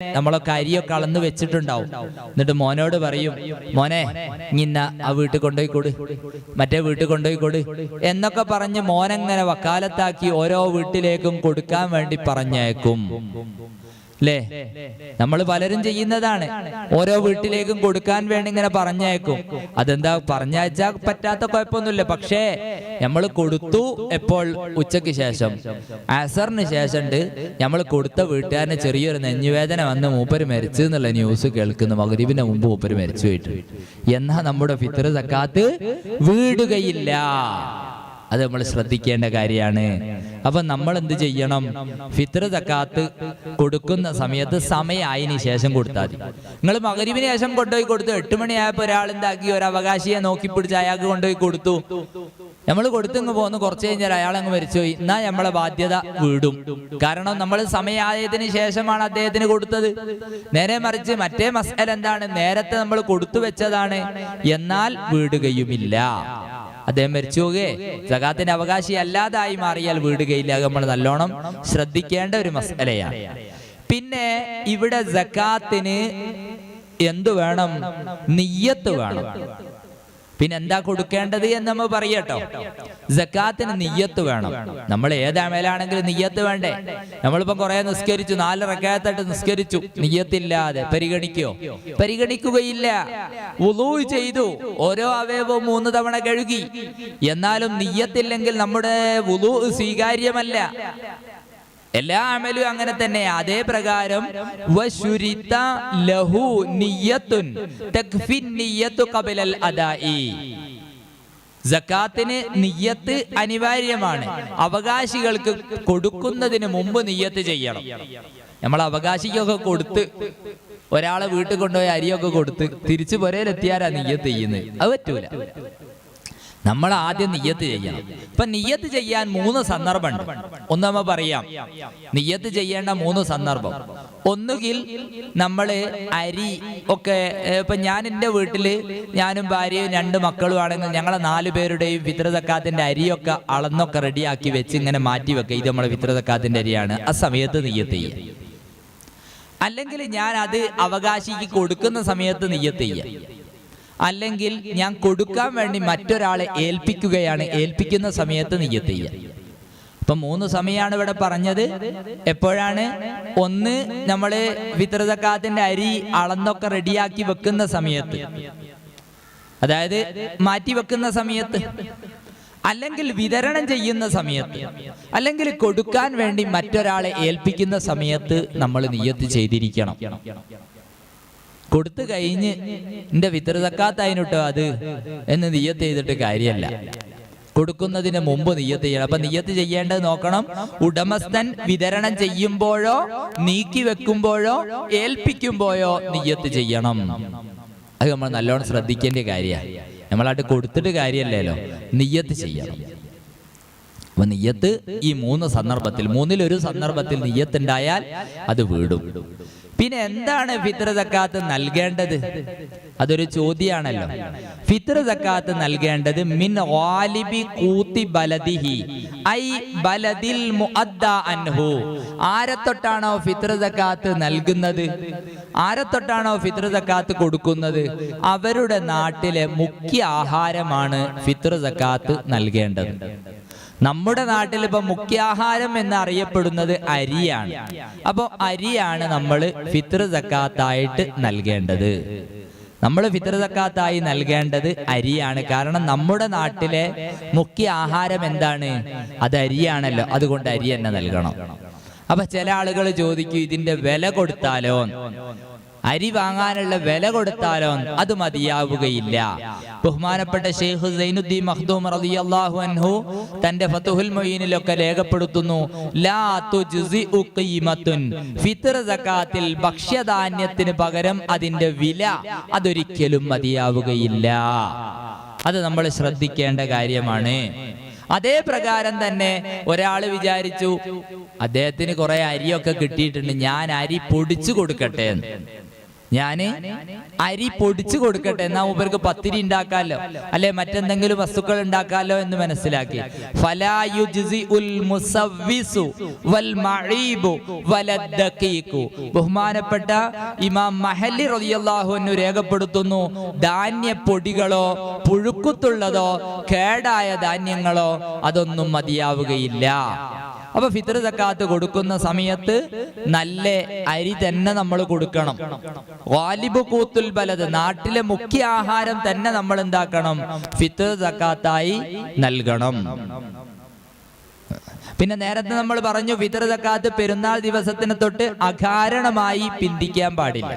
നമ്മളൊക്കെ അരിയൊക്കെ അളന്ന് വെച്ചിട്ടുണ്ടാവും. എന്നിട്ട് മോനോട് പറയും, മോനെ ഇന്ന ആ വീട്ടിൽ കൊണ്ടുപോയി കൊടു, മറ്റേ വീട്ടിൽ കൊണ്ടുപോയി കൊടു എന്നൊക്കെ പറഞ്ഞ് മോനെങ്ങനെ വക്കാലത്താക്കി ഓരോ വീട്ടിലേക്കും കൊടുക്കാൻ വേണ്ടി പറഞ്ഞയക്കും. അല്ലേ? നമ്മൾ പലരും ചെയ്യുന്നതാണ്. ഓരോ വീട്ടിലേക്കും കൊടുക്കാൻ വേണ്ടി ഇങ്ങനെ പറഞ്ഞയക്കും. അതെന്താ, പറഞ്ഞയച്ചാൽ പറ്റാത്ത കുഴപ്പമൊന്നുമില്ല. പക്ഷേ നമ്മൾ കൊടുത്തു എപ്പോൾ? ഉച്ചയ്ക്ക് ശേഷം, അസറിന് ശേഷം നമ്മൾ കൊടുത്ത വീട്ടുകാരന് ചെറിയൊരു നെഞ്ഞുവേദന വന്ന് മൂപ്പര് മരിച്ചു എന്നുള്ള ന്യൂസ് കേൾക്കുന്നു. മഗ്‌രിബിന് മുമ്പ് മൂപ്പര് മരിച്ചു പോയിട്ട്. എന്നാ നമ്മുടെ ഫിത്ർ സക്കാത്ത് വീടുകയില്ല. അത് നമ്മൾ ശ്രദ്ധിക്കേണ്ട കാര്യമാണ്. അപ്പൊ നമ്മൾ എന്ത് ചെയ്യണം? ഫിത്ർ സക്കാത്ത് കൊടുക്കുന്ന സമയത്ത് സമയമായതിനു ശേഷം കൊടുത്താൽ മതി. നിങ്ങൾ മഗ്‌രിബിന് ശേഷം കൊണ്ടുപോയി കൊടുത്തു, 8 മണിയായപ്പോൾ ഒരാളെന്താക്കി, ഒരു അവകാശിയെ നോക്കി പിടിച്ച് അയാൾക്ക് കൊണ്ടുപോയി കൊടുത്തു. നമ്മൾ കൊടുത്തിങ്ങ് പോന്ന് കുറച്ച് കഴിഞ്ഞാൽ അയാളങ്ങ് മരിച്ചുപോയി. എന്നാ നമ്മളെ ബാധ്യത വീടും. കാരണം നമ്മൾ സമയമായതിനു ശേഷമാണ് അദ്ദേഹത്തിന് കൊടുത്തത്. നേരെ മറിച്ച് മറ്റേ മസ്അല എന്താണ്, നേരത്തെ നമ്മൾ കൊടുത്തു വെച്ചതാണ്, എന്നാൽ വീടുകയുമില്ല. അദ്ദേഹം മരിച്ചു പോകെ സകാത്തിന്റെ അവകാശി അല്ലാതായി മാറിയാൽ വീടുകയില്ല. നമ്മൾ നല്ലോണം ശ്രദ്ധിക്കേണ്ട ഒരു മസ്അലയാണ്. പിന്നെ ഇവിടെ സകാത്തിന് എന്തു വേണം? നിയ്യത്ത് വേണം. പിന്നെ എന്താ കൊടുക്കേണ്ടത് എന്ന് നമ്മൾ പറയട്ടോ. സക്കാത്തിന് നിയ്യത്ത് വേണം. നമ്മൾ ഏതാമേലാണെങ്കിലും നിയ്യത്ത് വേണ്ടേ? നമ്മളിപ്പോ കുറെ നിസ്കരിച്ചു, 4 റക്അത്തായിട്ട് നിസ്കരിച്ചു, നിയ്യത്തില്ലാതെ പരിഗണിക്കോ? പരിഗണിക്കുകയില്ല. വുളൂ ചെയ്തു, ഓരോ അവയവവും 3 തവണ കഴുകി, എന്നാലും നിയ്യത്തില്ലെങ്കിൽ നമ്മുടെ വുളൂ സ്വീകാര്യമല്ല. എല്ലാ അമലും അങ്ങനെ തന്നെ. അതേ പ്രകാരം സക്കാത്തിന് നിയ്യത്ത് അനിവാര്യമാണ്. അവകാശികൾക്ക് കൊടുക്കുന്നതിന് മുമ്പ് നിയ്യത്ത് ചെയ്യണം. നമ്മൾ അവകാശിക്കൊക്കെ കൊടുത്ത്, ഒരാളെ വീട്ടിൽ കൊണ്ടുപോയി അരിയൊക്കെ കൊടുത്ത് തിരിച്ചു പുരയിലെത്തിയാരാ നിയ്യത്ത് ചെയ്യുന്നത്? അത് പറ്റൂല. നമ്മൾ ആദ്യം നിയ്യത്ത് ചെയ്യണം. ഇപ്പൊ നിയ്യത്ത് ചെയ്യാൻ 3 സന്ദർഭമുണ്ട്. ഒന്ന് നമ്മൾ പറയാം, നിയ്യത്ത് ചെയ്യേണ്ട 3 സന്ദർഭം. ഒന്നുകിൽ നമ്മൾ അരി ഒക്കെ, ഇപ്പൊ ഞാൻ എൻ്റെ വീട്ടില് ഞാനും ഭാര്യയും 2 മക്കളും ആണെങ്കിൽ ഞങ്ങളെ 4 പേരുടെയും ഫിത്ർ സക്കാത്തിന്റെ അരിയൊക്കെ അളന്നൊക്കെ റെഡിയാക്കി വെച്ച് ഇങ്ങനെ മാറ്റി വെക്കുക. ഇത് നമ്മളെ ഫിത്ർ സക്കാത്തിന്റെ അരിയാണ്. ആ സമയത്ത് നിയ്യത്ത് ചെയ്യുക. അല്ലെങ്കിൽ ഞാൻ അത് അവകാശിക്ക് കൊടുക്കുന്ന സമയത്ത് നിയ്യത്ത് ചെയ്യുക. അല്ലെങ്കിൽ ഞാൻ കൊടുക്കാൻ വേണ്ടി മറ്റൊരാളെ ഏൽപ്പിക്കുകയാണ്, ഏൽപ്പിക്കുന്ന സമയത്ത് നിയ്യത്ത് ചെയ്യുക. ഇപ്പൊ 3 സമയമാണ് ഇവിടെ പറഞ്ഞത്. എപ്പോഴാണ്? ഒന്ന്, നമ്മള് ഫിത്ർ സക്കാത്തിന്റെ അരി അളന്നൊക്കെ റെഡിയാക്കി വെക്കുന്ന സമയത്ത്, അതായത് മാറ്റി വെക്കുന്ന സമയത്ത്, അല്ലെങ്കിൽ വിതരണം ചെയ്യുന്ന സമയത്ത്, അല്ലെങ്കിൽ കൊടുക്കാൻ വേണ്ടി മറ്റൊരാളെ ഏൽപ്പിക്കുന്ന സമയത്ത് നമ്മൾ നിയ്യത്ത് ചെയ്തിരിക്കണം. കൊടുത്തു കഴിഞ്ഞ് എന്റെ ഫിത്ർ സക്കാത്തായിട്ടോ അത് എന്ന് നിയ്യത്ത് ചെയ്തിട്ട് കാര്യമല്ല. കൊടുക്കുന്നതിന് മുമ്പ് നിയ്യത്ത് ചെയ്യണം. അപ്പൊ നിയ്യത്ത് ചെയ്യേണ്ടത് നോക്കണം. ഉടമസ്ഥൻ വിതരണം ചെയ്യുമ്പോഴോ നീക്കി വെക്കുമ്പോഴോ ഏൽപ്പിക്കുമ്പോഴോ നിയ്യത്ത് ചെയ്യണം. അത് നമ്മൾ നല്ലോണം ശ്രദ്ധിക്കേണ്ട കാര്യമാണ്. നമ്മളായിട്ട് കൊടുത്തിട്ട് കാര്യമല്ലല്ലോ, നിയ്യത്ത് ചെയ്യണം. അപ്പൊ നിയ്യത്ത് ഈ 3 സന്ദർഭത്തിൽ, 3-1 സന്ദർഭത്തിൽ നിയ്യത്ത് ഉണ്ടായാൽ അത് വീടും. പിന്നെ എന്താണ് ഫിത്ർ സക്കാത്ത് നൽകേണ്ടത്? അതൊരു ചോദ്യമാണല്ലോ. ഫിത്ർ സക്കാത്ത് നൽകേണ്ടത് മിൻ ഗാലിബി ഖൂതി ബലദിഹി ഐ ബലദിൽ മുഅദ്ദ അൻഹു. ആരത്തൊട്ടാണോ ഫിത്ർ സക്കാത്ത് നൽകുന്നത്, ആരത്തൊട്ടാണോ ഫിത്ർ സക്കാത്ത് കൊടുക്കുന്നത്, അവരുടെ നാട്ടിലെ മുഖ്യ ആഹാരമാണ് ഫിത്ർ സക്കാത്ത് നൽകേണ്ടത്. നമ്മുടെ നാട്ടിൽ ഇപ്പൊ മുഖ്യാഹാരം എന്നറിയപ്പെടുന്നത് അരിയാണ്. അപ്പൊ അരിയാണ് നമ്മൾ ഫിത്ർ സക്കാത്തായിട്ട് നൽകേണ്ടത്. നമ്മൾ ഫിത്ർ സക്കാത്തായി നൽകേണ്ടത് അരിയാണ്. കാരണം നമ്മുടെ നാട്ടിലെ മുഖ്യ ആഹാരം എന്താണ്? അത് അരിയാണല്ലോ. അതുകൊണ്ട് അരി തന്നെ നൽകണം. അപ്പൊ ചില ആളുകൾ ചോദിക്കും, ഇതിന്റെ വില കൊടുത്താലോ, അരി വാങ്ങാനുള്ള വില കൊടുത്താലോ? അത് മതിയാവുകയില്ല. ബഹുമാനപ്പെട്ട ഷെയ്ഖ് സൈനുദ്ദീൻ മഖ്ദൂം റളിയല്ലാഹു അൻഹു തന്റെ ഫതുഹുൽ മുഈനിലൊക്കെ രേഖപ്പെടുത്തുന്നു, ലാ തുജ്സിഉ ഖീമത്തുൻ, ഫിത്ർ സക്കാത്തിൽ ഭക്ഷ്യധാന്യത്തിന് പകരം അതിന്റെ വില അതൊരിക്കലും മതിയാവുകയില്ല. അത് നമ്മൾ ശ്രദ്ധിക്കേണ്ട കാര്യമാണ്. അതേ പ്രകാരം തന്നെ ഒരാൾ വിചാരിച്ചു, അദ്ദേഹത്തിന് കുറെ അരിയൊക്കെ കിട്ടിയിട്ടുണ്ട്, ഞാൻ അരി പൊടിച്ചു കൊടുക്കട്ടെ. ഞാന് അരി പൊടിച്ചു കൊടുക്കട്ടെ, എന്നാ മൂപ്പർക്ക് പത്തിരി ഉണ്ടാക്കാലോ അല്ലെ മറ്റെന്തെങ്കിലും വസ്തുക്കൾ ഉണ്ടാക്കാലോ എന്ന് മനസ്സിലാക്കി. ഫലാ യുജ്സിഉൽ മുസവ്വിസു വൽ മഈബു വലദ്ദഖീഖു. ബഹുമാനപ്പെട്ട ഇമാം മഹല്ലി റളിയല്ലാഹു അൻഹു രേഖപ്പെടുത്തുന്നു, ധാന്യപ്പൊടികളോ പുഴുക്കുത്തുള്ളതോ കേടായ ധാന്യങ്ങളോ അതൊന്നും മതിയാവുകയില്ല. അപ്പൊ ഫിത്ർ സക്കാത്ത് കൊടുക്കുന്ന സമയത്ത് നല്ല അരി തന്നെ നമ്മൾ കൊടുക്കണം. ഗാലിബ് ഖൂത്തുൽ ബലദ്, നാട്ടിലെ മുഖ്യ ആഹാരം തന്നെ നമ്മൾ എന്താക്കണം, ഫിത്ർ സക്കാത്തായി നൽകണം. പിന്നെ നേരത്തെ നമ്മൾ പറഞ്ഞു ഫിത്ർ സക്കാത്ത് പെരുന്നാൾ ദിവസത്തിന് തൊട്ട് അകാരണമായി പിന്തിക്കാൻ പാടില്ല.